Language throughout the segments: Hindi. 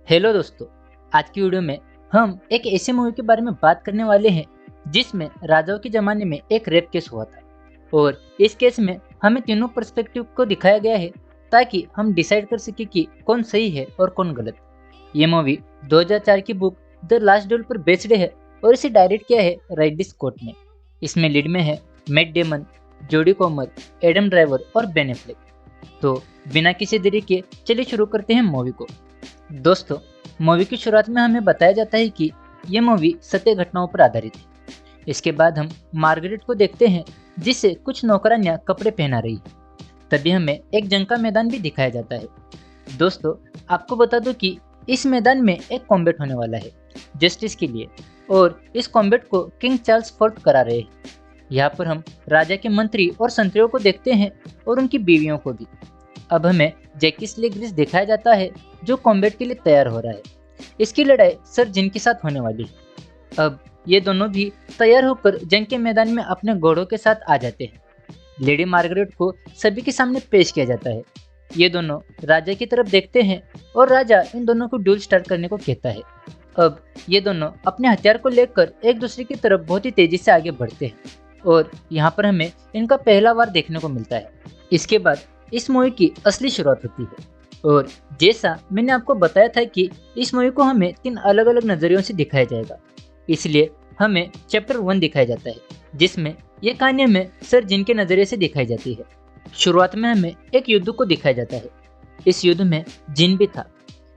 हेलो दोस्तों। आज की वीडियो में हम एक ऐसे मूवी के बारे में बात करने वाले हैं जिसमें राजाओं के ज़माने में एक रेप केस हुआ था और इस केस में हमें तीनों पर्सपेक्टिव को दिखाया गया है ताकि हम डिसाइड कर सके कि कौन सही है और कौन गलत। ये मूवी 2004 की बुक द लास्ट ड्यूल पर बेस्ड है और इसे डायरेक्ट किया है राइडली स्कॉट ने। इसमें लीड में है मैट डेमन, जोडी कॉमर, एडम ड्राइवर और बेन एफ्लेक। तो बिना किसी देरी के चलिए शुरू करते हैं मूवी को। दोस्तों, मूवी की शुरुआत में हमें बताया जाता है कि यह मूवी सत्य घटनाओं पर आधारित है। इसके बाद हम मार्गरेट को देखते हैं जिसे कुछ नौकरानियां कपड़े पहना रही है। तभी हमें एक जंग का मैदान भी दिखाया जाता है। दोस्तों, आपको बता दूं कि इस मैदान में एक कॉम्बैट होने वाला है जस्टिस के लिए और इस कॉम्बैट को किंग चार्ल्स फोर्थ करा रहे हैं। यहाँ पर हम राजा के मंत्री और संतरियों को देखते हैं और उनकी बीवियों को भी। अब हमें जैकिस लेग्रिस दिखाया जाता है जो कॉम्बैट के लिए तैयार हो रहा है। इसकी लड़ाई सर जिन के साथ होने वाली है। अब ये दोनों भी तैयार होकर जंग के मैदान में अपने घोड़ों के साथ आ जाते हैं। लेडी मार्गरेट को सभी के सामने पेश किया जाता है। ये दोनों राजा की तरफ देखते हैं और राजा इन दोनों को ड्यूल स्टार्ट करने को कहता है। अब ये दोनों अपने हथियार को लेकर एक दूसरे की तरफ बहुत ही तेजी से आगे बढ़ते हैं और यहाँ पर हमें इनका पहला वार देखने को मिलता है। इसके बाद इस मूवी की असली शुरुआत होती है और जैसा मैंने आपको बताया था कि इस मूवी को हमें 3 अलग अलग नजरियों से दिखाया जाएगा, इसलिए हमें चैप्टर 1 दिखाया जाता है जिसमें ये कहानी हमें सर जिन के नजरिए से दिखाई जाती है। शुरुआत में हमें एक युद्ध को दिखाया जाता है। इस युद्ध में जिन भी था।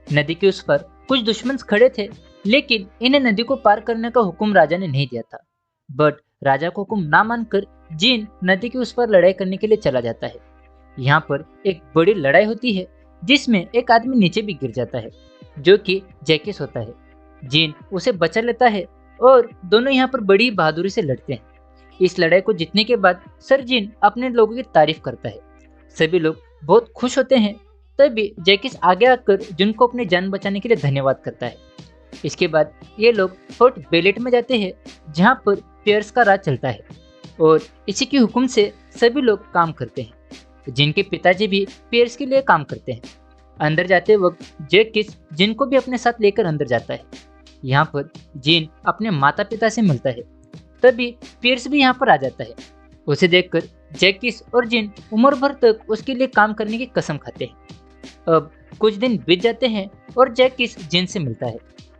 नदी के उस पर कुछ दुश्मन खड़े थे, लेकिन इन्हें नदी को पार करने का हुक्म राजा ने नहीं दिया था। बट राजा को हुक्म ना मानकर जिन नदी के उस पर लड़ाई करने के लिए चला जाता है। यहाँ पर एक बड़ी लड़ाई होती है जिसमें एक आदमी नीचे भी गिर जाता है जो कि जैकिस होता है। जिन उसे बचा लेता है और दोनों यहाँ पर बड़ी बहादुरी से लड़ते हैं। इस लड़ाई को जीतने के बाद सर जिन अपने लोगों की तारीफ करता है। सभी लोग बहुत खुश होते हैं। तभी जैकिस आगे आकर जिन को अपनी जान बचाने के लिए धन्यवाद करता है। इसके बाद ये लोग फोर्ट बेलेट में जाते हैं जहाँ पर पियर्स का राज चलता है और इसी के हुक्म से सभी लोग काम करते हैं। जिनके पिताजी भी पियर्स के लिए काम करते हैं। अंदर जाते वक्त जैकिस जिन को भी अपने साथ लेकर अंदर जाता है। यहाँ पर जिन अपने माता पिता से मिलता है। तभी पियर्स भी यहाँ पर आ जाता है। उसे देखकर जैकिस और जिन उम्र भर तक उसके लिए काम करने की कसम खाते हैं। अब कुछ दिन बीत जाते हैं और जैकिस जिन से मिलता है।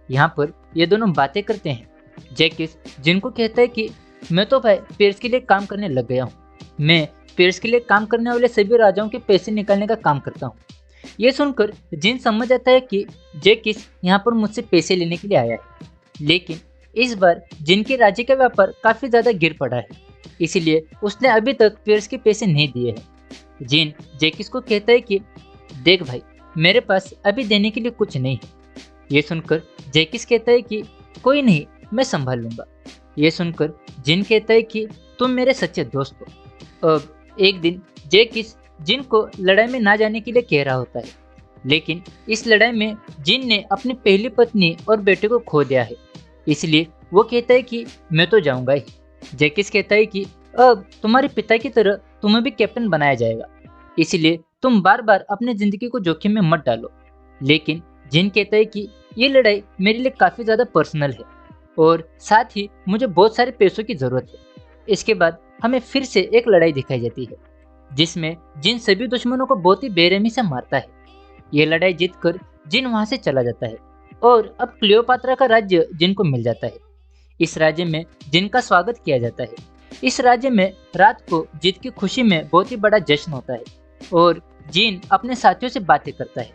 यहाँ पर ये दोनों बातें करते हैं। जैकिस जिन को कहता है कि मैं तो भाई पियर्स के लिए काम करने लग गया हूँ। मैं पियर्स के लिए काम करने वाले सभी राजाओं के पैसे निकालने का काम करता हूँ। ये सुनकर जिन समझ जाता है कि जैकिस यहाँ पर मुझसे पैसे लेने के लिए आया है, लेकिन इस बार जिन के राज्य का व्यापार काफी ज्यादा गिर पड़ा है, इसीलिए उसने अभी तक पियर्स के पैसे नहीं दिए हैं। जिन जैकिस को कहता है कि देख भाई, मेरे पास अभी देने के लिए कुछ नहीं है। ये सुनकर जैकिस कहता है कि कोई नहीं, मैं संभाल लूंगा। ये सुनकर जिन कहता है कि तुम मेरे सच्चे दोस्त हो। अब एक दिन जैकिस जिन को लड़ाई में ना जाने के लिए कह रहा होता है, लेकिन इस लड़ाई में जिन ने अपनी पहली पत्नी और बेटे को खो दिया है, इसलिए वो कहता है कि मैं तो जाऊंगा ही। जैकिस कहता है कि अब तुम्हारे पिता की तरह तुम्हें भी कैप्टन बनाया जाएगा, इसलिए तुम बार बार अपनी जिंदगी को जोखिम में मत डालो। लेकिन जिन कहता है कि ये लड़ाई मेरे लिए काफी ज्यादा पर्सनल है और साथ ही मुझे बहुत सारे पैसों की जरूरत है। इसके बाद हमें फिर से एक लड़ाई दिखाई जाती है जिसमें जिन सभी दुश्मनों को बहुत ही बेरहमी से मारता है। ये लड़ाई जीतकर जिन वहां से चला जाता है और अब क्लियोपात्रा का राज्य जिन को मिल जाता है। इस राज्य में जिन का स्वागत किया जाता है। इस राज्य में रात को जीत की खुशी में बहुत ही बड़ा जश्न होता है और जिन अपने साथियों से बातें करता है।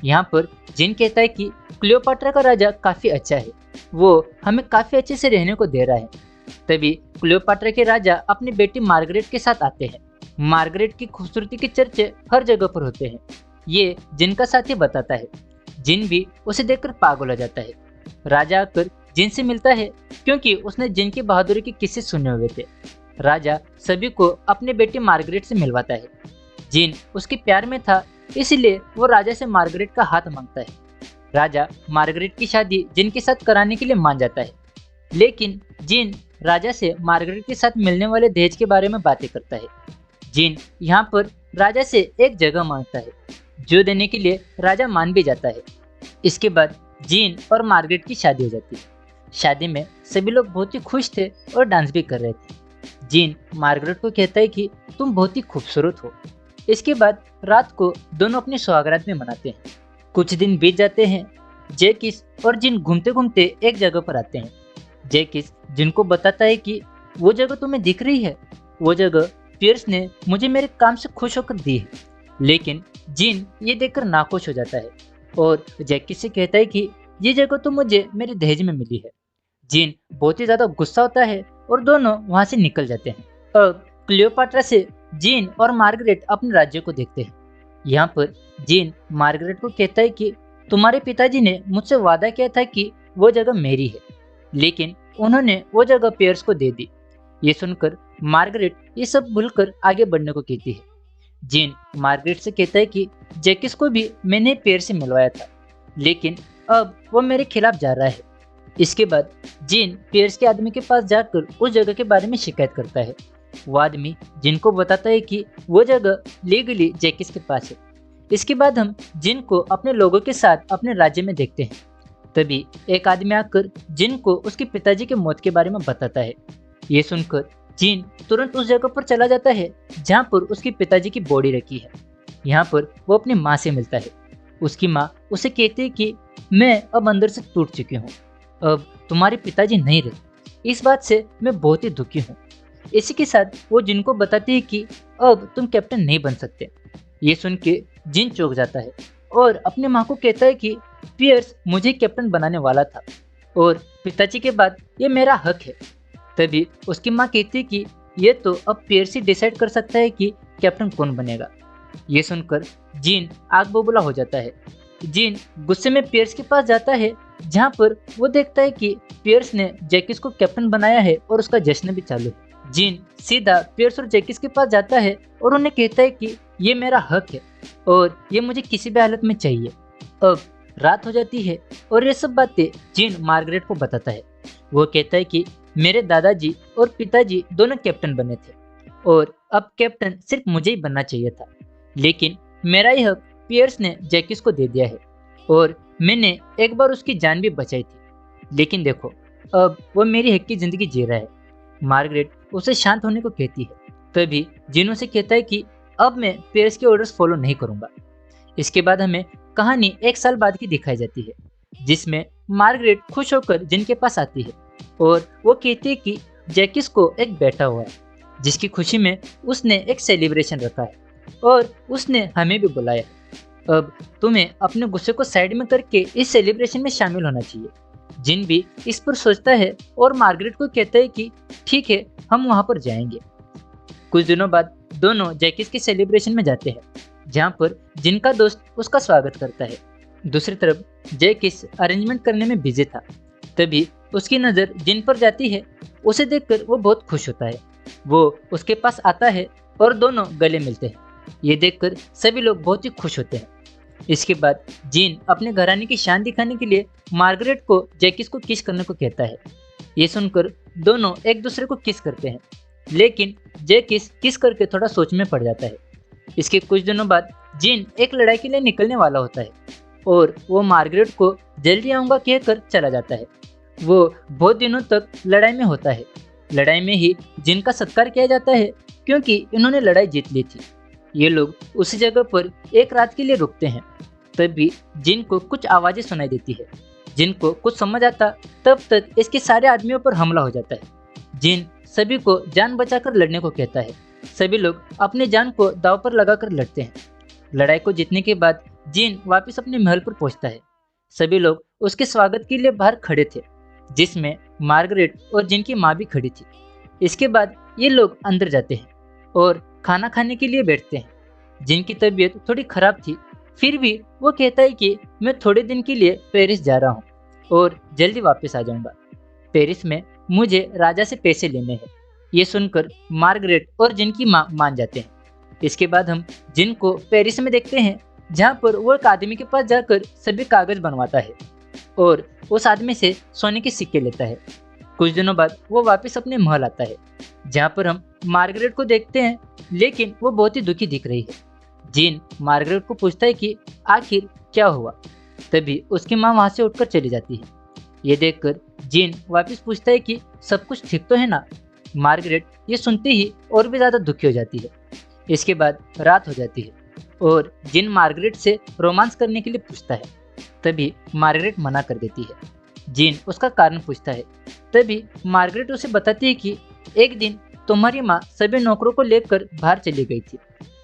यहाँ पर जिन कहता है कि क्लियोपात्रा का राजा काफी अच्छा है, वो हमें काफी अच्छे से रहने को दे रहा है। तभी क्लियोपात्रा के राजा अपनी बेटी मार्गरेट के साथ आते हैं। मार्गरेट की खूबसूरती के चर्चे हर जगह पर होते हैं। ये जिन का साथी बताता है। जिन भी उसे देखकर पागल हो जाता है। राजा आकर जिन से मिलता है क्योंकि उसने जिन की बहादुरी के किस्से सुने हुए थे। राजा सभी को अपनी बेटी मार्गरेट से मिलवाता है। जिन उसके प्यार में था, इसलिए वो राजा से मार्गरेट का हाथ मांगता है। राजा मार्गरेट की शादी जिन के साथ कराने के लिए मान जाता है, लेकिन जिन राजा से मार्गरेट के साथ मिलने वाले दहेज के बारे में बातें करता है। जिन यहाँ पर राजा से एक जगह मांगता है जो देने के लिए राजा मान भी जाता है। इसके बाद जीन और मार्गरेट की शादी हो जाती है। शादी में सभी लोग बहुत ही खुश थे और डांस भी कर रहे थे। जीन मार्गरेट को कहता है कि तुम बहुत ही खूबसूरत हो। इसके बाद रात को दोनों अपनी सुहागरात में मनाते हैं। कुछ दिन बीत जाते हैं। जैकिस और जिन घूमते घूमते एक जगह पर आते हैं। जैकिस जिनको बताता है कि वो जगह तुम्हें दिख रही है, वो जगह पियर्स ने मुझे मेरे काम से खुश होकर दी है। लेकिन जिन ये देखकर नाखुश हो जाता है और जैकिस से कहता है कि ये जगह तो मुझे मेरे दहेज में मिली है। जिन बहुत ही ज्यादा गुस्सा होता है और दोनों वहां से निकल जाते हैं। अब क्लियोपाट्रा से जीन और मार्गरेट अपने राज्य को देखते हैं। यहाँ पर जीन मार्गरेट को कहता है कि तुम्हारे पिताजी ने मुझसे वादा किया था कि वो जगह मेरी है, लेकिन उन्होंने वो जगह पियर्स को दे दी। ये सुनकर मार्गरेट ये सब भूलकर आगे बढ़ने को कहती है। जीन मार्गरेट से कहता है कि जैकिस को भी मैंने पियर्स से मिलवाया था, लेकिन अब वो मेरे खिलाफ जा रहा है। इसके बाद जीन पियर्स के आदमी के पास जाकर उस जगह के बारे में शिकायत करता है। वो आदमी जिन को बताता है कि वो जगह लीगली जैकिस के पास है। इसके बाद हम जिन को अपने लोगों के साथ अपने राज्य में देखते हैं। तभी एक आदमी आकर जिन को उसके पिताजी के मौत के बारे में बताता है। ये सुनकर जिन तुरंत उस जगह पर चला जाता है जहाँ पर उसके पिताजी की बॉडी रखी है। यहाँ पर वो अपनी माँ से मिलता है। उसकी माँ उसे कहती है कि मैं अब अंदर से टूट चुकी हूँ, अब तुम्हारे पिताजी नहीं रहे। इस बात से मैं बहुत ही दुखी हूँ। इसी के साथ वो जिन को बताती है कि अब तुम कैप्टन नहीं बन सकते। ये सुन के जिन चौंक जाता है और अपनी माँ को कहता है कि पियर्स मुझे कैप्टन बनाने वाला था और पिताजी के बाद ये मेरा हक है। तभी उसकी माँ कहती है कि ये तो अब पियर्स ही डिसाइड कर सकता है कि कैप्टन कौन बनेगा। ये सुनकर जिन आग बबूला हो जाता है। जिन गुस्से में पियर्स के पास जाता है, जहाँ पर वो देखता है कि पियर्स ने जैकिस को कैप्टन बनाया है और उसका जश्न भी चालू है। जिन सीधा पियर्स और जैकिस के पास जाता है और उन्हें कहता है कि ये मेरा हक है और ये मुझे किसी भी हालत में चाहिए। अब रात हो जाती है और ये सब बातें जिन मार्गरेट को बताता है। वो कहता है कि मेरे दादाजी और पिताजी दोनों कैप्टन बने थे और अब कैप्टन सिर्फ मुझे ही बनना चाहिए था, लेकिन मेरा ही हक पियर्स ने जैकिस को दे दिया है और मैंने एक बार उसकी जान भी बचाई थी, लेकिन देखो अब वो मेरी हक की जिंदगी जी रहा है। मार्गरेट उसे शांत होने को कहती है। तभी जिन उसे कहता है कि अब मैं पियर्स के ऑर्डर्स फॉलो नहीं करूंगा। इसके बाद हमें कहानी एक साल बाद की दिखाई जाती है, जिसमें मार्गरेट खुश होकर जिन के पास आती है और वो कहती है कि जैकिस को एक बेटा हुआ है, जिसकी खुशी में उसने एक सेलिब्रेशन रखा है और उसने हमें भी बुलाया। अब तुम्हें अपने गुस्से को साइड में करके इस सेलिब्रेशन में शामिल होना चाहिए। जिन भी इस पर सोचता है और मार्गरेट को कहता है कि ठीक है, हम वहां पर जाएंगे। कुछ दिनों बाद दोनों जैकिस के सेलिब्रेशन में जाते हैं, जहां पर जिन का दोस्त उसका स्वागत करता है। दूसरी तरफ जैकिस अरेंजमेंट करने में बिजी था। तभी उसकी नज़र जिन पर जाती है। उसे देखकर वो बहुत खुश होता है। वो उसके पास आता है और दोनों गले मिलते हैं। ये देखकर सभी लोग बहुत ही खुश होते हैं। इसके बाद जिन अपने घराने की शान दिखाने के लिए मार्गरेट को जैकिस को किस करने को कहता है। ये सुनकर दोनों एक दूसरे को किस करते हैं, लेकिन जैकिस किस करके थोड़ा सोच में पड़ जाता है। इसके कुछ दिनों बाद जिन एक लड़ाई के लिए निकलने वाला होता है और वो मार्गरेट को जल्दी आऊँगा कहकर चला जाता है। वो बहुत दिनों तक लड़ाई में होता है। लड़ाई में ही जिन का सत्कार किया जाता है, क्योंकि इन्होंने लड़ाई जीत ली थी। ये लोग उसी जगह पर एक रात के लिए रुकते हैं। तभी जिन को कुछ आवाजें सुनाई देती है। जिन को कुछ समझ आता तब तक इसके सारे आदमियों पर हमला हो जाता है। जिन सभी को जान बचाकर लड़ने को कहता है। सभी लोग अपनी जान को दांव पर लगाकर लड़ते हैं। लड़ाई को जीतने के बाद जिन वापस अपने महल पर पहुंचता है। सभी लोग उसके स्वागत के लिए बाहर खड़े थे, जिसमें मार्गरेट और जिन की माँ भी खड़ी थी। इसके बाद ये लोग अंदर जाते हैं और खाना खाने के लिए बैठते हैं। जिनकी तबीयत थोड़ी खराब थी, फिर भी वो कहता है कि मैं थोड़े दिन के लिए पेरिस जा रहा हूँ और जल्दी वापस आ जाऊँगा। पेरिस में मुझे राजा से पैसे लेने हैं। ये सुनकर मार्गरेट और जिन की माँ मान जाते हैं। इसके बाद हम जिन को पेरिस में देखते हैं, जहाँ पर वो एक आदमी के पास जाकर सभी कागज बनवाता है और उस आदमी से सोने के सिक्के लेता है। कुछ दिनों बाद वो वापस अपने महल आता है, जहाँ पर हम मार्गरेट को देखते हैं, लेकिन वो बहुत ही दुखी दिख रही है। जिन मार्गरेट को पूछता है कि आखिर क्या हुआ। तभी उसकी माँ वहाँ से उठकर चली जाती है। ये देखकर जीन वापस पूछता है कि सब कुछ ठीक तो है ना। मार्गरेट ये सुनते ही और भी ज्यादा दुखी हो जाती है। इसके बाद रात हो जाती है और जिन मार्गरेट से रोमांस करने के लिए पूछता है। तभी मार्गरेट मना कर देती है। जीन उसका कारण पूछता है। तभी मार्गरेट उसे बताती है कि एक दिन तुम्हारी माँ सभी नौकरों को लेकर बाहर चली गई थी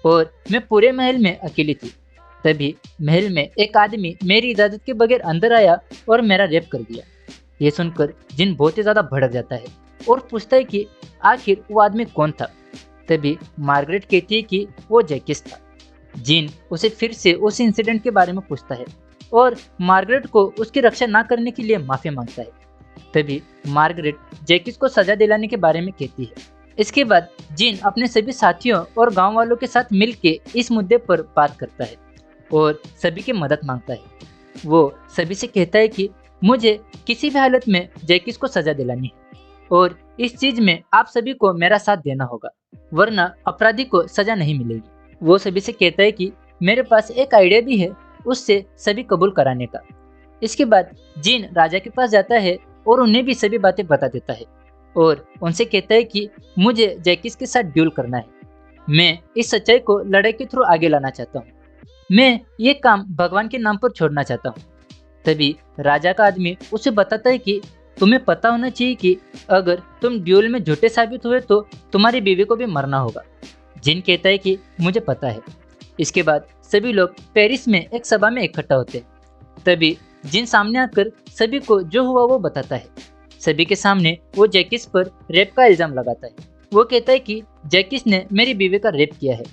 और मैं पूरे महल में अकेली थी। तभी महल में एक आदमी मेरी इजाजत के बगैर अंदर आया और मेरा रेप कर दिया। ये सुनकर जिन बहुत ही ज्यादा भड़क जाता है और पूछता है कि आखिर वो आदमी कौन था। तभी मार्गरेट कहती है कि वो जैकिस था। जीन उसे फिर से उस इंसिडेंट के बारे में पूछता है और मार्गरेट को उसकी रक्षा ना करने के लिए माफी मांगता है। तभी मार्गरेट जैकिस को सजा दिलाने के बारे में कहती है। इसके बाद जीन अपने सभी साथियों और गांव वालों के साथ मिलके इस मुद्दे पर बात करता है और सभी की मदद मांगता है। वो सभी से कहता है कि मुझे किसी भी हालत में जैकिस को सजा दिलानी है और इस चीज में आप सभी को मेरा साथ देना होगा, वरना अपराधी को सजा नहीं मिलेगी। वो सभी से कहता है कि मेरे पास एक आइडिया भी है उससे सभी कबूल कराने का। इसके बाद जीन राजा के पास जाता है और उन्हें भी सभी बातें बता देता है और उनसे कहता है कि मुझे जैकिस के साथ ड्यूल करना है। मैं इस सच्चाई को लड़ाई के थ्रू आगे लाना चाहता हूँ। मैं ये काम भगवान के नाम पर छोड़ना चाहता हूँ। तभी राजा का आदमी उसे बताता है कि तुम्हें पता होना चाहिए कि अगर तुम ड्यूल में झूठे साबित हुए तो तुम्हारी बीवी को भी मरना होगा। जिन कहता है कि मुझे पता है। इसके बाद सभी लोग पेरिस में एक सभा में इकट्ठा होते हैं। तभी जिन सामने आकर सभी को जो हुआ वो बताता है। सभी के सामने वो जैकिस पर रेप का इल्जाम लगाता है। वो कहता है कि जैकिस ने मेरी बीवी का रेप किया है।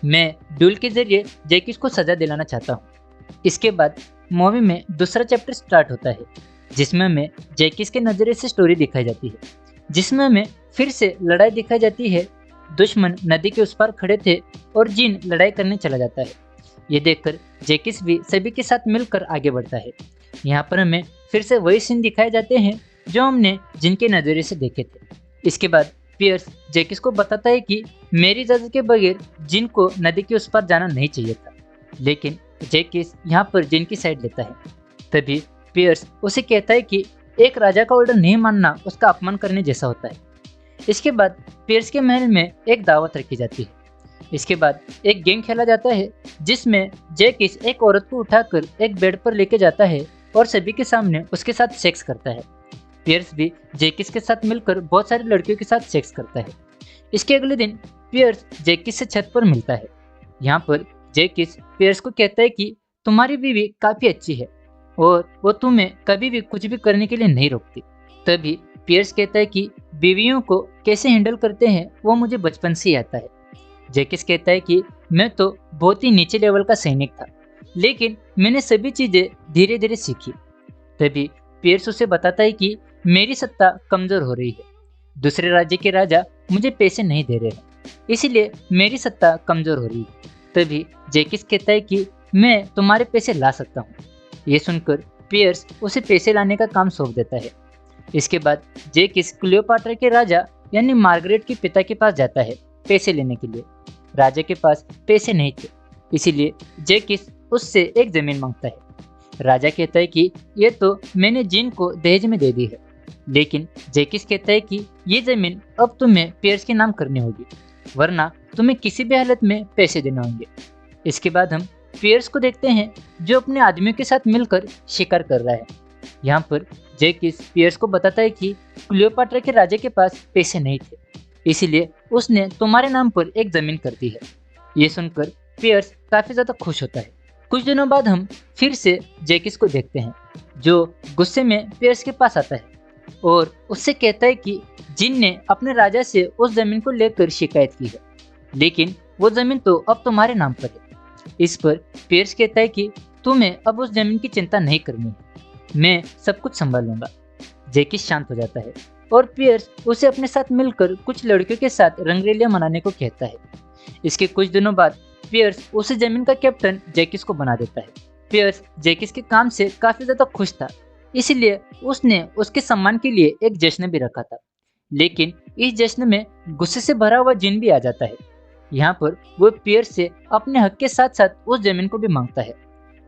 मैं ड्यूल के जरिए जैकिस को सजा दिलाना चाहता हूँ। इसके बाद मूवी में दूसरा चैप्टर स्टार्ट होता है जिसमें हमें जैकिस के नजरिए से स्टोरी दिखाई जाती है, जिसमें हमें फिर से लड़ाई दिखाई जाती है। दुश्मन नदी के उस पार खड़े थे और जीन लड़ाई करने चला जाता है। ये देखकर जैकिस भी सभी के साथ मिलकर आगे बढ़ता है। यहाँ पर हमें फिर से वही सीन दिखाए जाते हैं जो हमने जिनके नजरिए से देखे थे। इसके बाद पियर्स जैकिस को बताता है कि मेरी इजाजत के बगैर जिन को नदी के उस पार जाना नहीं चाहिए था, लेकिन जैकिस यहाँ पर जिन की साइड लेता है। तभी पियर्स उसे कहता है कि एक राजा का ऑर्डर नहीं मानना उसका अपमान करने जैसा होता है। इसके बाद पियर्स के महल में एक दावत रखी जाती है। इसके बाद एक गेम खेला जाता है जिसमें जैकिस एक औरत को उठाकर एक बेड पर लेके जाता है और सभी के सामने उसके साथ सेक्स करता है। पियर्स भी जैकिस के साथ मिलकर बहुत सारी लड़कियों के साथ सेक्स करता है। इसके अगले दिन पियर्स जैकिस से छत पर मिलता है। यहाँ पर जैकिस पियर्स को कहता है कि तुम्हारी बीवी काफी अच्छी है और वो तुम्हें कभी भी कुछ भी करने के लिए नहीं रोकती। तभी पियर्स कहता है कि बीवियों को कैसे हैंडल करते हैं वो मुझे बचपन से ही आता है। जैकिस कहता है कि मैं तो बहुत ही नीचे लेवल का सैनिक था, लेकिन मैंने सभी चीजें धीरे धीरे सीखी। तभी पियर्स उसे बताता है कि मेरी सत्ता कमजोर हो रही है। दूसरे राज्य के राजा मुझे पैसे नहीं दे रहे हैं, इसीलिए मेरी सत्ता कमजोर हो रही है। तभी जैकिस कहता है कि मैं तुम्हारे पैसे ला सकता हूँ। ये सुनकर पियर्स उसे पैसे लाने का काम सौंप देता है। इसके बाद जैकिस क्लियोपाट्रा के राजा यानी मार्गरेट के पिता के पास जाता है पैसे लेने के लिए। राजा के पास पैसे नहीं थे, इसीलिए जैकिस उससे एक जमीन मांगता है। राजा कहता है कि ये तो मैंने जिन को दहेज में दे दी है, लेकिन जैकिस कहता है कि ये जमीन अब तुम्हें पियर्स के नाम करनी होगी, वरना तुम्हें किसी भी हालत में पैसे देने होंगे। इसके बाद हम पियर्स को देखते हैं जो अपने आदमियों के साथ मिलकर शिकार कर रहा है। यहाँ पर जैकिस पियर्स को बताता है कि क्लियोपाट्रा के राजा के पास पैसे नहीं थे, इसीलिए उसने तुम्हारे नाम पर एक जमीन कर दी है। ये सुनकर पियर्स काफी ज्यादा खुश होता है। कुछ दिनों बाद हम फिर से जैकिस को देखते हैं जो गुस्से में पियर्स के पास आता है और उससे कहता है कि जिन ने अपने राजा से उस जमीन को लेकर शिकायत की है, लेकिन वो जमीन तो अब तुम्हारे नाम पर है। इस पर पियर्स कहता है कि तुम्हें अब उस जमीन की चिंता नहीं करनी है, मैं सब कुछ संभाल लूंगा। जैकिस शांत हो जाता है और पियर्स उसे अपने साथ मिलकर कुछ लड़कियों के साथ रंगरेलियां मनाने को कहता है। इसके कुछ दिनों बाद पियर्स उसे जमीन का कैप्टन जैकिस को बना देता है। पियर्स जैकिस के काम से काफी ज्यादा खुश था, इसलिए उसने उसके सम्मान के लिए एक जश्न भी रखा था। लेकिन इस जश्न में गुस्से से भरा हुआ जिन भी आ जाता है। यहाँ पर वो पियर्स से अपने हक के साथ साथ उस जमीन को भी मांगता है।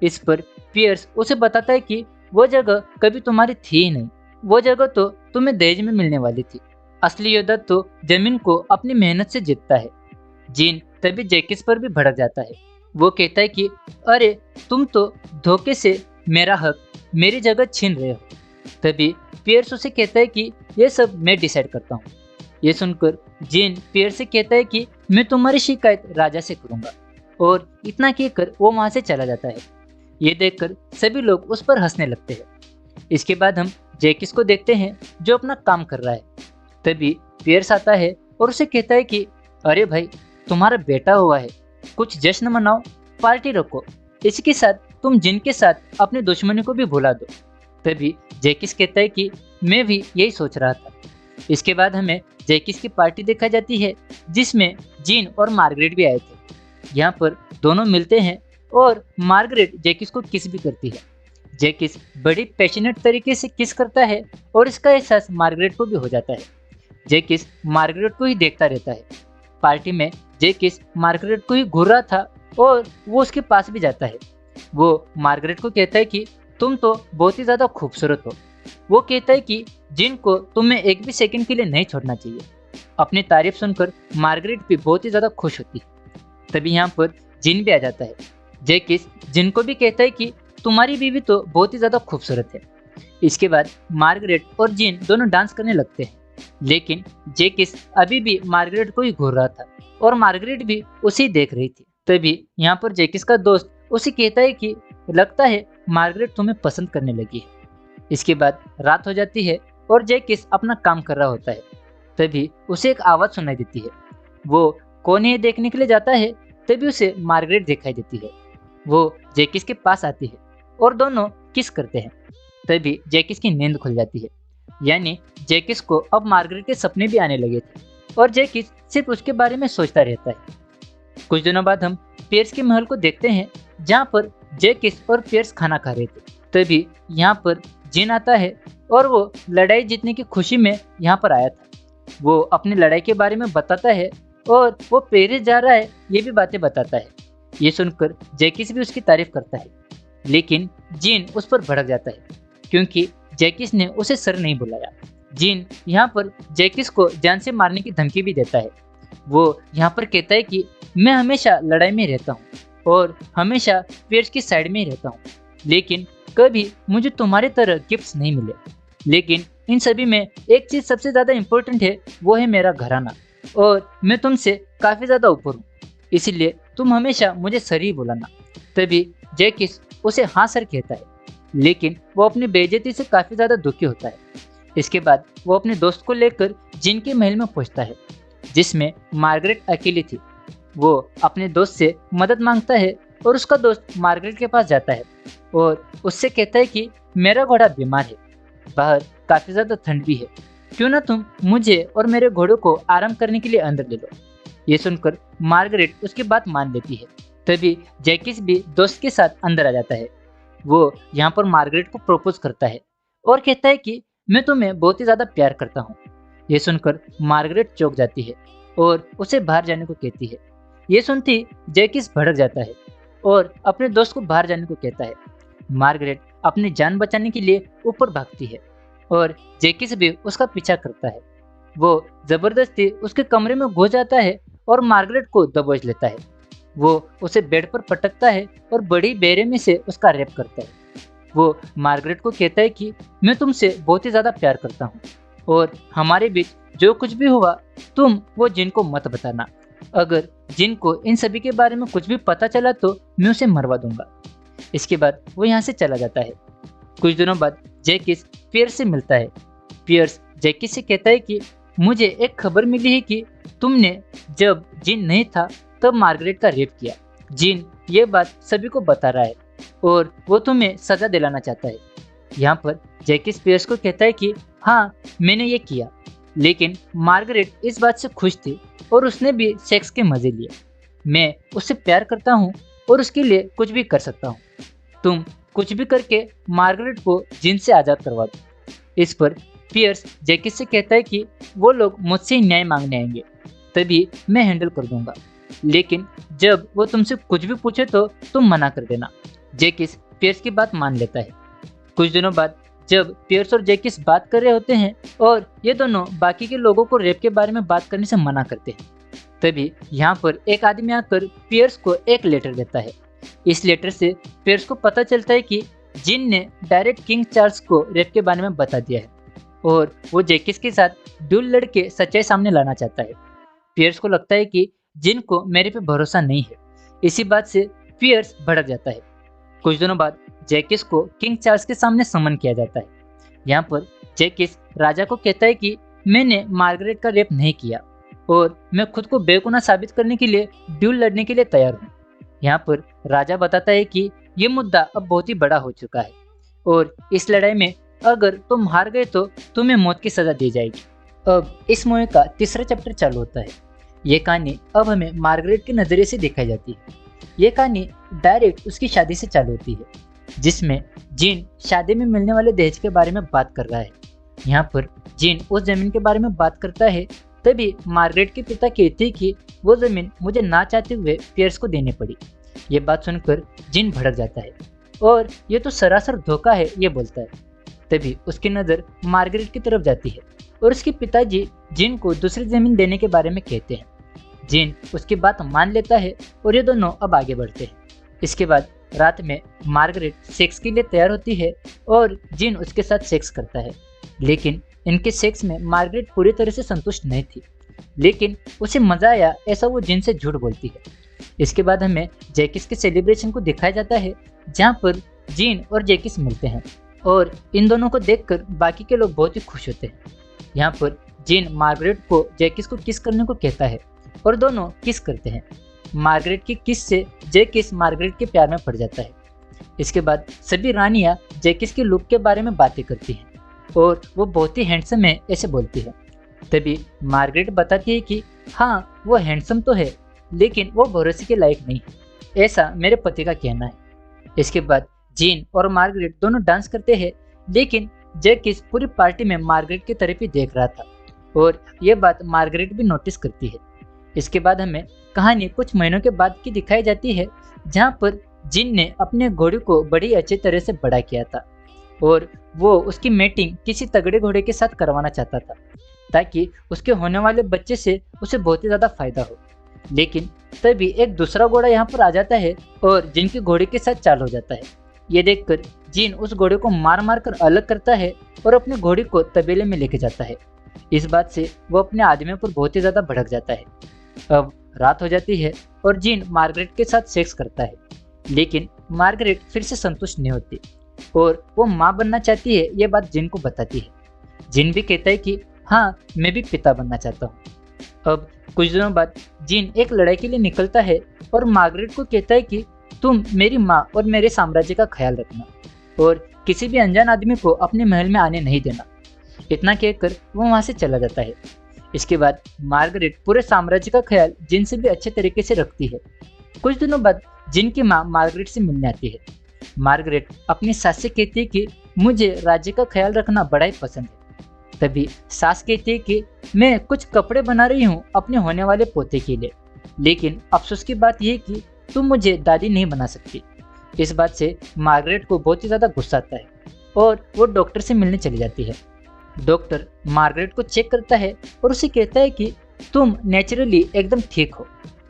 इस पर पियर्स उसे बताता है कि वो जगह कभी तुम्हारी थी ही नहीं, वो जगह तो तुम्हें दहेज में मिलने वाली थी। असली योद्धा तो जमीन को अपनी मेहनत से जीतता है। जीन तभी जैकिस पर भी भड़क जाता है। वो कहता है कि अरे तुम तो धोखे से मेरा हक, मेरी जगह छीन रहे हो। तभी पियर्स उसे कहता है कि ये सब मैं डिसाइड करता हूँ। ये सुनकर जीन पियर्स से कहता है कि मैं तुम्हारी शिकायत राजा से करूंगा, और इतना कहकर वो वहां से चला जाता है। ये देखकर सभी लोग उस पर हंसने लगते हैं। इसके बाद हम जैकिस को देखते हैं जो अपना काम कर रहा है। तभी पियर्स आता है और उसे कहता है कि अरे भाई, तुम्हारा बेटा हुआ है, कुछ जश्न मनाओ, पार्टी रखो, इसी साथ तुम जिनके साथ अपनी दुश्मनी को भी भुला दो। तभी जैकिस कहता है कि मैं भी यही सोच रहा था। इसके बाद हमें जैकिस की पार्टी दिखाई जाती है जिसमें जीन और मार्गरेट भी आए थे। यहाँ पर दोनों मिलते हैं और मार्गरेट जैकिस को किस भी करती है। जैकिस बड़ी पैशनेट तरीके से किस करता है और इसका एहसास मार्गरेट को भी हो जाता है। जैकिस मार्गरेट को ही देखता रहता है। पार्टी में जैकिस मार्गरेट को ही घूर रहा था और वो उसके पास भी जाता है। वो मार्गरेट को कहता है कि तुम तो बहुत ही ज्यादा खूबसूरत हो। वो कहता है कि जिन को तुम्हें एक भी सेकंड के लिए नहीं छोड़ना चाहिए। अपनी तारीफ सुनकर मार्गरेट भी बहुत ही ज्यादा खुश होती है। तभी यहाँ पर जिन भी आ जाता है। जैकिस जिन को भी कहता है कि तुम्हारी बीवी तो बहुत ही ज्यादा खूबसूरत है। इसके बाद मार्गरेट और जिन दोनों डांस करने लगते हैं, लेकिन जैकिस अभी भी मार्गरेट को ही घूर रहा था और मार्गरेट भी उसे देख रही थी। तभी यहाँ पर जैकिस का दोस्त उसे कहता है कि लगता है मार्गरेट तुम्हें पसंद करने लगी है। इसके बाद रात हो जाती है और जैकिस अपना काम कर रहा होता है। तभी उसे एक आवाज सुनाई देती है। वो कौन है देखने के लिए जाता है। तभी उसे मार्गरेट दिखाई देती है। वो जैकिस के पास आती है और दोनों किस करते हैं। तभी जैकिस की नींद खुल जाती है। यानी जैकिस को अब मार्गरेट के सपने भी आने लगे थे और जैकिस सिर्फ उसके बारे में सोचता रहता है। कुछ दिनों बाद हम पियर्स के महल को देखते हैं जहाँ पर जैकिस और पियर्स खाना खा रहे थे। तभी यहाँ पर जिन आता है और वो लड़ाई जीतने की खुशी में यहाँ पर आया था। वो अपनी लड़ाई के बारे में बताता है और वो पेरिस जा रहा है ये भी बातें बताता है। ये सुनकर जैकिस भी उसकी तारीफ करता है, लेकिन जिन उस पर भड़क जाता है क्योंकि जैकिस ने उसे सर नहीं बुलाया। जिन यहाँ पर जैकिस को जान से मारने की धमकी भी देता है। वो यहाँ पर कहता है कि मैं हमेशा लड़ाई में रहता हूँ और हमेशा पियर्स की साइड में ही रहता हूँ, लेकिन कभी मुझे तुम्हारे तरह गिफ्ट्स नहीं मिले। लेकिन इन सभी में एक चीज सबसे ज्यादा इम्पोर्टेंट है, वो है मेरा घराना, और मैं तुमसे काफी ज्यादा ऊपर हूँ, इसीलिए तुम हमेशा मुझे सर ही बुलाना। तभी जैकिस उसे हाँ सर कहता है, लेकिन वो अपनी बेइज्जती से काफी ज्यादा दुखी होता है। इसके बाद वो अपने दोस्त को लेकर जिन के महल में पहुंचता है जिसमें मार्गरेट अकेली थी। वो अपने दोस्त से मदद मांगता है और उसका दोस्त मार्गरेट के पास जाता है और उससे कहता है कि मेरा घोड़ा बीमार है, बाहर काफी ज्यादा ठंड भी है, क्यों ना तुम मुझे और मेरे घोड़े को आराम करने के लिए अंदर ले लो। ये सुनकर मार्गरेट उसकी बात मान लेती है। तभी जैकिस भी दोस्त के साथ अंदर आ जाता है। वो यहाँ पर मार्गरेट को प्रपोज करता है और कहता है कि मैं तुम्हें बहुत ही ज्यादा प्यार करता हूँ। ये सुनकर मार्गरेट चौंक जाती है और उसे बाहर जाने को कहती है। ये सुनती जैकिस भड़क जाता है और अपने दोस्त को बाहर जाने को कहता है। मार्गरेट अपनी जान बचाने के लिए ऊपर भागती है और जैकिस भी उसका पीछा करता है। वो जबरदस्ती उसके कमरे में घुस जाता है और मार्गरेट को दबोच लेता है। वो उसे बेड पर पटकता है और बड़ी बेरहमी से उसका रेप करता है। वो मार्गरेट को कहता है कि मैं तुमसे बहुत ही ज्यादा प्यार करता हूँ और हमारे बीच जो कुछ भी हुआ तुम वो जिन को मत बताना। अगर जिन को इन सभी के बारे में कुछ भी पता चला तो मैं उसे मरवा दूंगा। इसके बाद वो यहाँ से चला जाता है। कुछ दिनों बाद जैकिस पियर्स से मिलता है। पियर्स जैकिस से कहता है कि मुझे एक खबर मिली है कि तुमने जब जिन नहीं था तब मार्गरेट का रेप किया। जिन ये बात सभी को बता रहा है और वो तुम्हें सजा दिलाना चाहता है। यहाँ पर जैकिस पियर्स को कहता है कि हाँ मैंने ये किया, लेकिन मार्गरेट इस बात से खुश थी और उसने भी सेक्स के मजे लिए। मैं उससे प्यार करता हूँ और उसके लिए कुछ भी कर सकता हूँ। तुम कुछ भी करके मार्गरेट को जिन से आज़ाद करवा दो। इस पर पियर्स जैकिस से कहता है कि वो लोग मुझसे न्याय मांगने आएंगे, तभी मैं हैंडल कर दूंगा, लेकिन जब वो तुमसे कुछ भी पूछे तो तुम मना कर देना। जैकिस पियर्स की बात मान लेता है। कुछ दिनों बाद जब पियर्स और जैकिस बात कर रहे होते हैं और ये दोनों बाकी के लोगों को रेप के बारे में बात करने से मना करते हैं, तभी यहाँ पर एक आदमी आकर पियर्स को एक लेटर देता है। इस लेटर से पियर्स को पता चलता है कि जिन ने डायरेक्ट किंग चार्ल्स को रेप के बारे में बता दिया है और वो जैकिस के साथ ड्यूल लड़के सच्चाई सामने लाना चाहता है। पियर्स को लगता है कि जिन को मेरे पे भरोसा नहीं है। इसी बात से पियर्स भड़क जाता है। कुछ दिनों बाद जैकिस को किंग चार्ल्स के सामने समन किया जाता है। यहाँ पर जैकिस राजा को कहता है कि मैंने मार्गरेट का रेप नहीं किया और मैं खुद को बेगुनाह साबित करने के लिए ड्यूल लड़ने के लिए तैयार हूँ। यहाँ पर राजा बताता है कि ये मुद्दा अब बहुत ही बड़ा हो चुका है और इस लड़ाई में अगर तुम हार गए तो तुम्हें मौत की सजा दी जाएगी। अब इस मूवी का तीसरा चैप्टर चालू होता है। ये कहानी अब हमें मार्गरेट के नजरिए से दिखाई जाती है। ये कहानी डायरेक्ट उसकी शादी से चालू होती है, जिसमें जिन शादी में मिलने वाले दहेज के बारे में बात कर रहा है। यहाँ पर जिन उस जमीन के बारे में बात करता है, तभी मार्गरेट के पिता कहते हैं कि वो जमीन मुझे ना चाहते हुए पियर्स को देनी पड़ी। ये बात सुनकर जिन भड़क जाता है और ये तो सरासर धोखा है, ये बोलता है। तभी उसकी नज़र मार्गरेट की तरफ जाती है और उसके पिताजी जिन को दूसरी जमीन देने के बारे में कहते हैं। जिन उसकी बात मान लेता है और ये दोनों अब आगे बढ़ते हैं। इसके बाद रात में मार्गरेट सेक्स के लिए तैयार होती है और जिन उसके साथ सेक्स करता है, लेकिन इनके सेक्स में मार्गरेट पूरी तरह से संतुष्ट नहीं थी, लेकिन उसे मजा आया ऐसा वो जिन से झूठ बोलती है। इसके बाद हमें जैकिस के सेलिब्रेशन को दिखाया जाता है, जहाँ पर जिन और जैकिस मिलते हैं और इन दोनों को देखकर बाकी के लोग बहुत ही खुश होते हैं। यहाँ पर जिन मार्गरेट को जैकिस को किस करने को कहता है और दोनों किस करते हैं। मार्गरेट की किस से जैकिस मार्गरेट के प्यार में पड़ जाता है। इसके बाद सभी रानियां जैकिस के लुक के बारे में बातें करती हैं और वो बहुत ही हैंडसम है ऐसे बोलती है। तभी मार्गरेट बताती है कि हाँ, वो हैंडसम तो है, लेकिन वो भरोसे के लायक नहीं, ऐसा मेरे पति का कहना है। इसके बाद जीन और मार्गरेट दोनों डांस करते हैं, लेकिन जैकिस पूरी पार्टी में मार्गरेट की तरफ ही देख रहा था और ये बात मार्गरेट भी नोटिस करती है। इसके बाद हमें कहानी कुछ महीनों के बाद की दिखाई जाती है, जहाँ पर जिन ने अपने घोड़े को बड़ी अच्छी तरह से बड़ा किया था और वो उसकी मेटिंग किसी तगड़े घोड़े के साथ करवाना चाहता था, ताकि उसके होने वाले बच्चे से उसे बहुत ही ज़्यादा फायदा हो। लेकिन तभी एक दूसरा घोड़ा यहाँ पर आ जाता है और जिन के घोड़े के साथ चाल हो जाता है। ये देखकर जिन उस घोड़े को मार मार कर अलग करता है और अपने घोड़े को तबेले में लेके जाता है। इस बात से वो अपने आदमियों पर बहुत ही ज़्यादा भड़क जाता है। अब रात हो जाती है और जिन मार्गरेट के साथ सेक्स करता है, लेकिन मार्गरेट फिर से संतुष्ट नहीं होती और वो माँ बनना चाहती है। ये बात जिन को बताती है। जिन भी कहता है कि हाँ, मैं भी पिता बनना चाहता हूँ। अब कुछ दिनों बाद जिन एक लड़ाई के लिए निकलता है और मार्गरेट को कहता है कि तुम मेरी माँ और मेरे साम्राज्य का ख्याल रखना और किसी भी अनजान आदमी को अपने महल में आने नहीं देना। इतना कहकर वो वहाँ से चला जाता है। इसके बाद मार्गरेट पूरे साम्राज्य का ख्याल जिन से भी अच्छे तरीके से रखती है। कुछ दिनों बाद जिन की माँ मार्गरेट से मिलने आती है। मार्गरेट अपनी सास से कहती है कि मुझे राज्य का ख्याल रखना बड़ा ही पसंद है। तभी सास कहती है कि मैं कुछ कपड़े बना रही हूँ अपने होने वाले पोते के लिए, लेकिन अफसोस की बात यह है कि तुम मुझे दादी नहीं बना सकती। इस बात से मार्गरेट को बहुत ही ज़्यादा गुस्सा आता है और वो डॉक्टर से मिलने चली जाती है। डॉक्टर मार्गरेट को चेक करता है और उसे कहता है कि तुम नेचुरली एकदम ठीक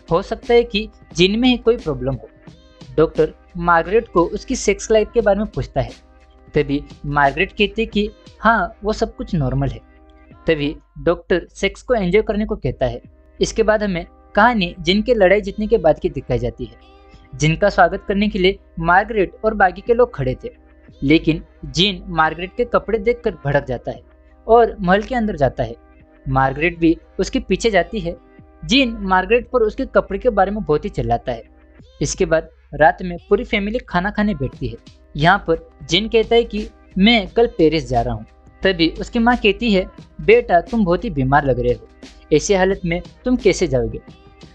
हो सकता है कि जिन में ही कोई प्रॉब्लम हो। डॉक्टर मार्गरेट को उसकी सेक्स लाइफ के बारे में पूछता है। तभी मार्गरेट कहती है कि हाँ, वो सब कुछ नॉर्मल है। तभी डॉक्टर सेक्स को एंजॉय करने को कहता है। इसके बाद हमें कहानी जिन के लड़ाई जीतने के बाद की दिखाई जाती है। जिनका स्वागत करने के लिए मार्गरेट और बाकी के लोग खड़े थे, लेकिन जिन मार्गरेट के कपड़े देखकर भड़क जाता है और महल के अंदर जाता है। मार्गरेट भी उसके पीछे जाती है। जिन मार्गरेट पर उसके कपड़े के बारे में बहुत ही चिल्लाता है। इसके बाद रात में पूरी फैमिली खाना खाने बैठती है। यहाँ पर जिन कहता है कि मैं कल पेरिस जा रहा हूँ। तभी उसकी माँ कहती है, बेटा तुम बहुत ही बीमार लग रहे हो, ऐसी हालत में तुम कैसे जाओगे,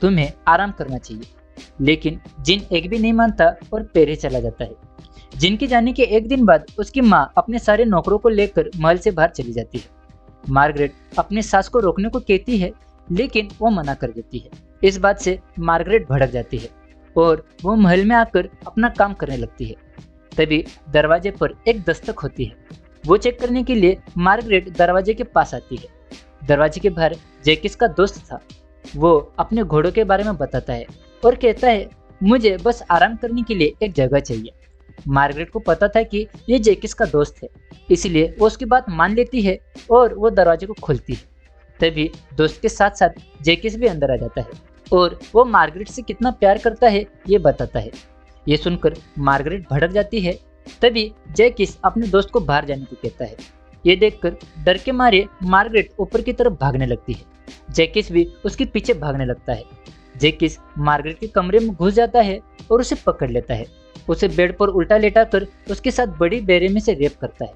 तुम्हें आराम करना चाहिए। लेकिन जिन एक भी नहीं मानता और पेरिस चला जाता है। जिन के जाने के एक दिन बाद उसकी माँ अपने सारे नौकरों को लेकर महल से बाहर चली जाती है। मार्गरेट अपने सास को रोकने को कहती है, लेकिन वो मना कर देती है। इस बात से मार्गरेट भड़क जाती है और वो महल में आकर अपना काम करने लगती है। तभी दरवाजे पर एक दस्तक होती है। वो चेक करने के लिए मार्गरेट दरवाजे के पास आती है। दरवाजे के बाहर जैकिस का दोस्त था। वो अपने घोड़ों के बारे में बताता है और कहता है, मुझे बस आराम करने के लिए एक जगह चाहिए। मार्गरेट को पता था कि ये जैकिस का दोस्त है, इसलिए वो उसकी बात मान लेती है और वो दरवाजे को खोलती है। तभी दोस्त के साथ साथ जैकिस भी अंदर आ जाता है और वो मार्गरेट से कितना प्यार करता है ये बताता है। ये सुनकर मार्गरेट भड़क जाती है। तभी जैकिस अपने दोस्त को बाहर जाने को कहता है। ये देखकर डर के मारे मार्गरेट ऊपर की तरफ भागने लगती है। जैकिस भी उसके पीछे भागने लगता है। जैकिस मार्गरेट के कमरे में घुस जाता है और उसे पकड़ लेता है। उसे बेड पर उल्टा लेटाकर उसके साथ बड़ी बेरहमी से रेप करता है।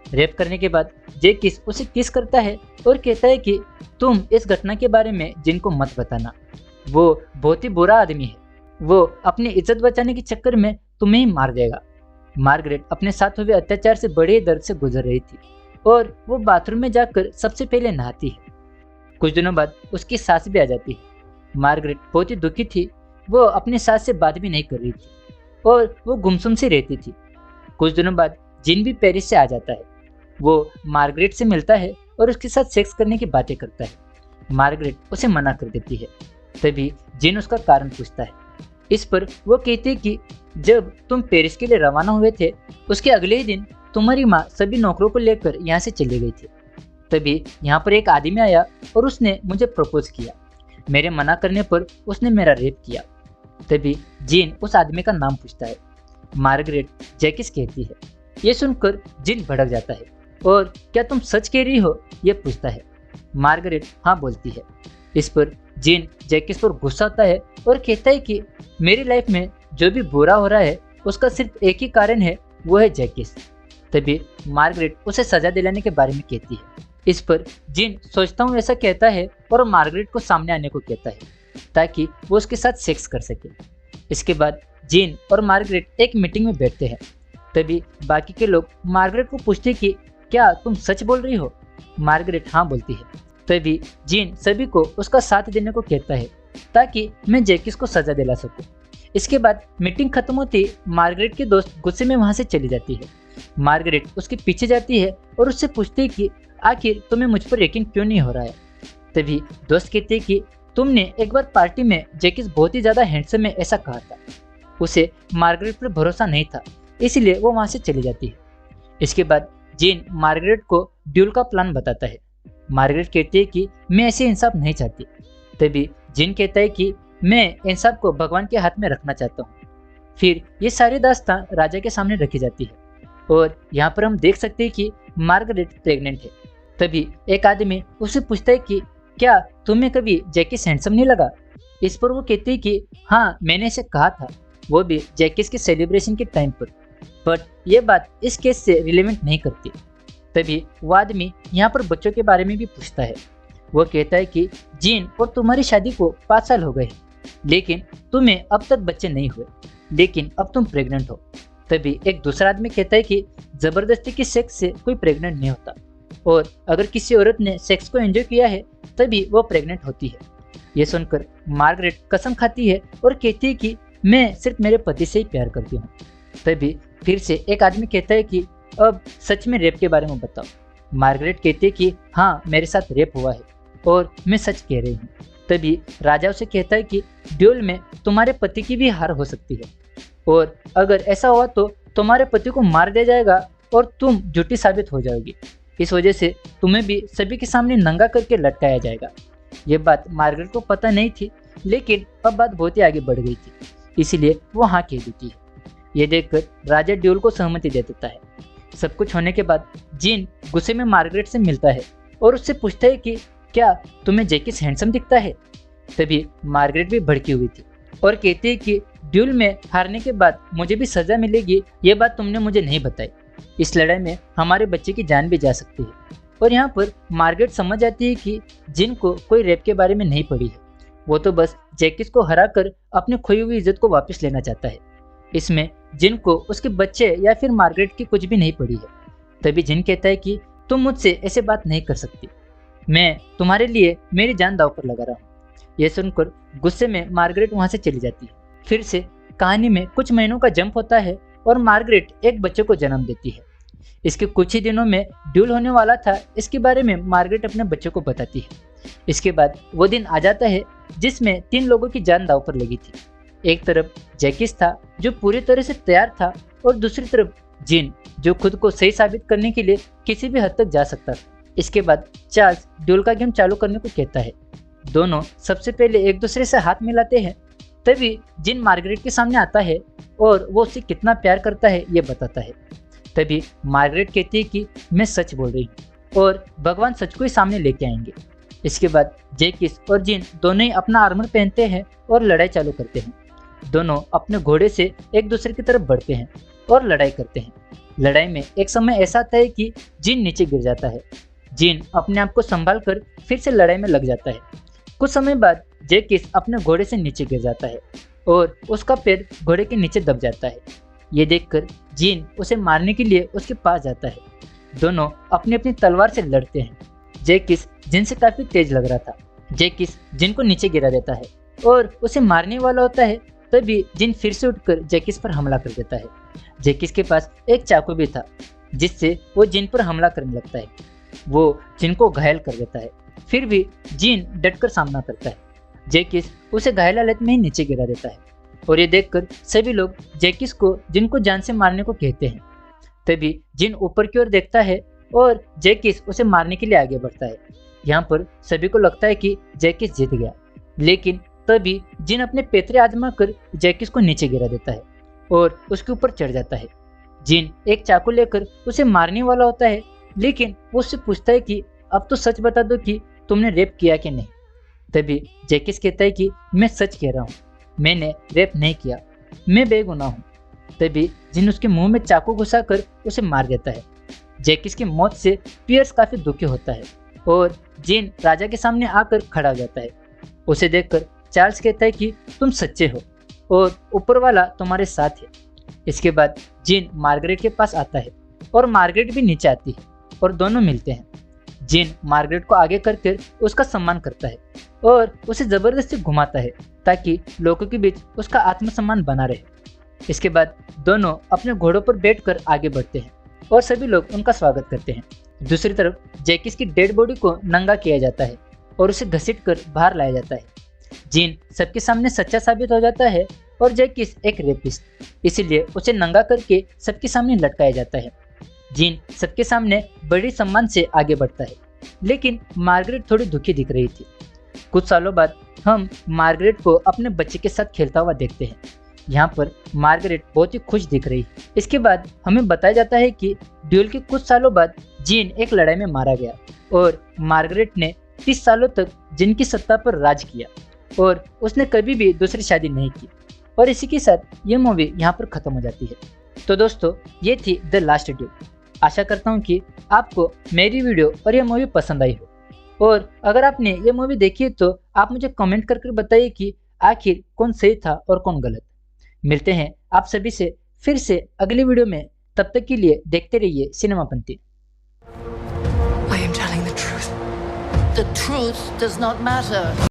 रेप करने के बाद जैकिस उसे किस करता है और कहता है कि तुम इस घटना के बारे में जिन को मत बताना, वो बहुत ही बुरा आदमी है। वो अपनी इज्जत बचाने के चक्कर में तुम्हें ही मार देगा। मार्गरेट अपने साथ हुए अत्याचार से बड़े दर्द से गुजर रही थी और वो बाथरूम में जाकर सबसे पहले नहाती है। कुछ दिनों बाद उसकी सास भी आ जाती है। मार्गरेट बहुत ही दुखी थी। वो अपनी सास से बात भी नहीं कर रही थी और वो गुमसुम सी रहती थी। कुछ दिनों बाद जिन भी पेरिस से आ जाता है। वो मार्गरेट से मिलता है और उसके साथ सेक्स करने की बातें करता है। मार्गरेट उसे मना कर देती है। तभी जिन उसका कारण पूछता है। इस पर वो कहती है कि जब तुम पेरिस के लिए रवाना हुए थे उसके अगले ही दिन तुम्हारी माँ सभी नौकरों को लेकर यहाँ से चली गई थी। तभी यहाँ पर एक आदमी आया और उसने मुझे प्रपोज किया। मेरे मना करने पर उसने मेरा रेप किया। तभी जिन उस आदमी का नाम पूछता है। मार्गरेट जैकिस कहती है। ये सुनकर जिन भड़क जाता है और क्या तुम सच कह रही हो ये पूछता है। मार्गरेट हाँ बोलती है। इस पर जिन जैकिस पर गुस्सा आता है और कहता है कि मेरी लाइफ में जो भी बुरा हो रहा है उसका सिर्फ एक ही कारण है, वो है जैकिस। तभी मार्गरेट उसे सजा दिलाने के बारे में कहती है। इस पर जिन सोचता हूँ ऐसा कहता है और मार्गरेट को सामने आने को कहता है ताकि वो उसके साथ सेक्स कर सके। इसके बाद जिन और मार्गरेट एक मीटिंग में बैठते हैं। तभी बाकी के लोग मार्गरेट को पूछते कि क्या तुम सच बोल रही हो? मार्गरेट हाँ बोलती है। तभी जिन सभी को उसका साथ देने को कहता है ताकि मैं जैकिस को सजा दिला सकूं। इसके बाद मीटिंग खत्म होती मार्गरेट के दोस्त गुस्से में वहां से चली जाती है। मार्गरेट उसके पीछे जाती है और उससे पूछती है कि आखिर तुम्हें मुझ पर यकीन क्यों नहीं हो रहा है? तभी दोस्त कहते हैं कि तुमने एक बार पार्टी में जैकिस बहुत ही ज्यादा हैंडसम है ऐसा कहा था। उसे मार्गरेट पर भरोसा नहीं था, इसलिए वो वहां से चली जाती है। इसके बाद जिन मार्गरेट को ड्यूल का प्लान बताता है। मार्गरेट कहती है कि मैं ऐसे इंसाफ नहीं चाहती। तभी जिन कहता है कि मैं इंसाफ को भगवान के हाथ में रखना चाहता हूँ। फिर ये सारी दास्तां राजा के सामने रखी जाती है और यहाँ पर हम देख सकते हैं कि मार्गरेट प्रेग्नेंट है। तभी एक आदमी उससे पूछता है कि क्या तुम्हें कभी जैकिस हैंडसम नहीं लगा? इस पर वो कहती है कि हाँ मैंने इसे कहा था, वो भी जैकिस के सेलिब्रेशन के टाइम पर, बट ये बात इस केस से रिलेवेंट नहीं करती। तभी वो आदमी यहाँ पर बच्चों के बारे में भी पूछता है। वो कहता है कि जिन और तुम्हारी शादी को 5 साल हो गए, लेकिन तुम्हें अब तक बच्चे नहीं हुए, लेकिन अब तुम प्रेग्नेंट हो। तभी एक दूसरा आदमी कहता है कि जबरदस्ती की सेक्स से कोई प्रेग्नेंट नहीं होता और अगर किसी औरत ने सेक्स को एंजॉय किया है तभी वो प्रेग्नेंट होती है। ये सुनकर मार्गरेट कसम खाती है और कहती है कि मैं सिर्फ मेरे पति से ही प्यार करती हूँ। तभी फिर से एक आदमी कहता है कि अब सच में रेप के बारे में बताओ। मार्गरेट कहती है कि हाँ मेरे साथ रेप हुआ है और मैं सच कह रही हूँ। तभी राजा उसे कहता है कि ड्यूल में तुम्हारे पति की भी हार हो सकती है और अगर ऐसा हुआ तो तुम्हारे पति को मार दिया जाएगा और तुम झूठी साबित हो जाओगी। इस वजह से तुम्हें भी सभी के सामने नंगा करके लटकाया जाएगा। ये बात मार्गरेट को पता नहीं थी, लेकिन अब बात बहुत ही आगे बढ़ गई थी, इसीलिए वो हाँ कह देती है। ये देखकर राजा ड्यूल को सहमति दे देता है। सब कुछ होने के बाद जिन गुस्से में मार्गरेट से मिलता है और उससे पूछता है कि क्या तुम्हें जैकिस हैंडसम दिखता है? तभी मार्गरेट भी भड़की हुई थी और कहती है कि ड्यूल में हारने के बाद मुझे भी सजा मिलेगी, ये बात तुमने मुझे नहीं बताई। इस लड़ाई में हमारे बच्चे की जान भी जा सकती है। और यहाँ पर मार्गरेट समझ जाती है कि जिन को कोई रेप के बारे में नहीं पड़ी है, वो तो बस जैकिस को हराकर अपनी खोई हुई इज्जत को वापस लेना चाहता है। इसमें जिन को उसके बच्चे या फिर मार्गरेट की कुछ भी नहीं पड़ी है। तभी जिन कहता है कि तुम मुझसे ऐसे बात नहीं कर सकती, मैं तुम्हारे लिए मेरी जान दांव पर लगा रहा हूँ। यह सुनकर गुस्से में मार्गरेट वहां से चली जाती है। फिर से कहानी में कुछ महीनों का जंप होता है और मार्गरेट एक बच्चे को जन्म देती है। इसके कुछ ही दिनों में ड्यूल होने वाला था, इसके बारे में मार्गरेट अपने बच्चे को बताती है। इसके बाद वो दिन आ जाता है जिसमें 3 लोगों की जान दांव पर लगी थी। एक तरफ जैकिस था जो पूरी तरह से तैयार था और दूसरी तरफ जिन जो खुद को सही साबित करने के लिए किसी भी हद तक जा सकता था। इसके बाद चार्ल्स ड्यूल का गेम चालू करने को कहता है। दोनों सबसे पहले एक दूसरे से हाथ मिलाते हैं। तभी जिन मार्गरेट के सामने आता है और वो उसे कितना प्यार करता है ये बताता है। तभी मार्गरेट कहती है कि मैं सच बोल रही हूँ और भगवान सच को ही सामने लेके आएंगे। इसके बाद जैकिस और जिन दोनों ही अपना आर्मर पहनते हैं और लड़ाई चालू करते हैं। दोनों अपने घोड़े से एक दूसरे की तरफ बढ़ते हैं और लड़ाई करते हैं। लड़ाई में एक समय ऐसा आता है कि जिन नीचे गिर जाता है। जिन अपने आप को संभाल कर फिर से लड़ाई में लग जाता है। कुछ समय बाद जैकिस अपने घोड़े से नीचे गिर जाता है और उसका पैर घोड़े के नीचे दब जाता है। ये देखकर जिन उसे मारने के लिए उसके पास जाता है। दोनों अपनी अपनी तलवार से लड़ते हैं। जैकिस जिन से काफी तेज लग रहा था। जैकिस जिन को नीचे गिरा देता है और उसे मारने वाला होता है। तभी जिन फिर से उठकर जैकिस पर हमला कर देता है। जैकिस के पास एक चाकू भी था जिससे वो जिन पर हमला करने लगता है। वो जिन को घायल कर देता है। फिर भी जिन डटकर सामना करता है। जैकिस उसे घायल हालत में ही नीचे गिरा देता है और ये देखकर सभी लोग जैकिस को जिन को जान से मारने को कहते हैं। तभी जिन ऊपर की ओर देखता है और जैकिस उसे मारने के लिए आगे बढ़ता है। यहाँ पर सभी को लगता है कि जैकिस जीत गया, लेकिन तभी जिन अपने पैतरे आजमा कर जैकिस को नीचे गिरा देता है और उसके ऊपर चढ़ जाता है। जिन एक चाकू लेकर उसे मारने वाला होता है, लेकिन वो उससे पूछता है कि अब तो सच बता दो कि तुमने रेप किया कि नहीं। तभी जैकिस कहता है कि मैं सच कह रहा हूँ, मैंने रेप नहीं किया, मैं बेगुनाह हूँ। तभी जिन उसके मुंह में चाकू घुसाकर उसे मार देता है। जैकिस की मौत से पियर्स काफी दुखी होता है और जिन राजा के सामने आकर खड़ा हो जाता है। उसे देखकर चार्ल्स कहता है कि तुम सच्चे हो और ऊपर वाला तुम्हारे साथ है। इसके बाद जिन मार्गरेट के पास आता है और मार्गरेट भी नीचे आती है और दोनों मिलते हैं। जिन मार्गरेट को आगे करके उसका सम्मान करता है और उसे जबरदस्ती घुमाता है ताकि लोगों के बीच उसका आत्मसम्मान बना रहे। इसके बाद दोनों अपने घोड़ों पर बैठकर आगे बढ़ते हैं और सभी लोग उनका स्वागत करते हैं। दूसरी तरफ जैकिस की डेड बॉडी को नंगा किया जाता है और उसे घसीटकर बाहर लाया जाता है। जिन सबके सामने सच्चा साबित हो जाता है और जैकिस एक रेपिस्ट, इसीलिए उसे नंगा करके सबके सामने लटकाया जाता है। जिन सबके सामने बड़ी सम्मान से आगे बढ़ता है, लेकिन मार्गरेट थोड़ी दुखी दिख रही थी। कुछ सालों बाद हम मार्गरेट को अपने बच्चे के साथ खेलता हुआ देखते हैं। यहाँ पर मार्गरेट बहुत ही खुश दिख रही है। इसके बाद हमें बताया जाता है कि ड्यूल के कुछ सालों बाद जिन एक लड़ाई में मारा गया और मार्गरेट ने 30 सालों तक जिन की सत्ता पर राज किया और उसने कभी भी दूसरी शादी नहीं की। और इसी के साथ ये मूवी यहाँ पर खत्म हो जाती है। तो दोस्तों, ये थी द लास्ट ड्यूल। आशा करता हूँ कि आपको मेरी वीडियो और ये मूवी पसंद आई हो, और अगर आपने ये मूवी देखी है तो आप मुझे कमेंट करके बताइए कि आखिर कौन सही था और कौन गलत। मिलते हैं आप सभी से फिर से अगली वीडियो में। तब तक के लिए देखते रहिए सिनेमापंथी। I am telling the truth. The truth does not matter.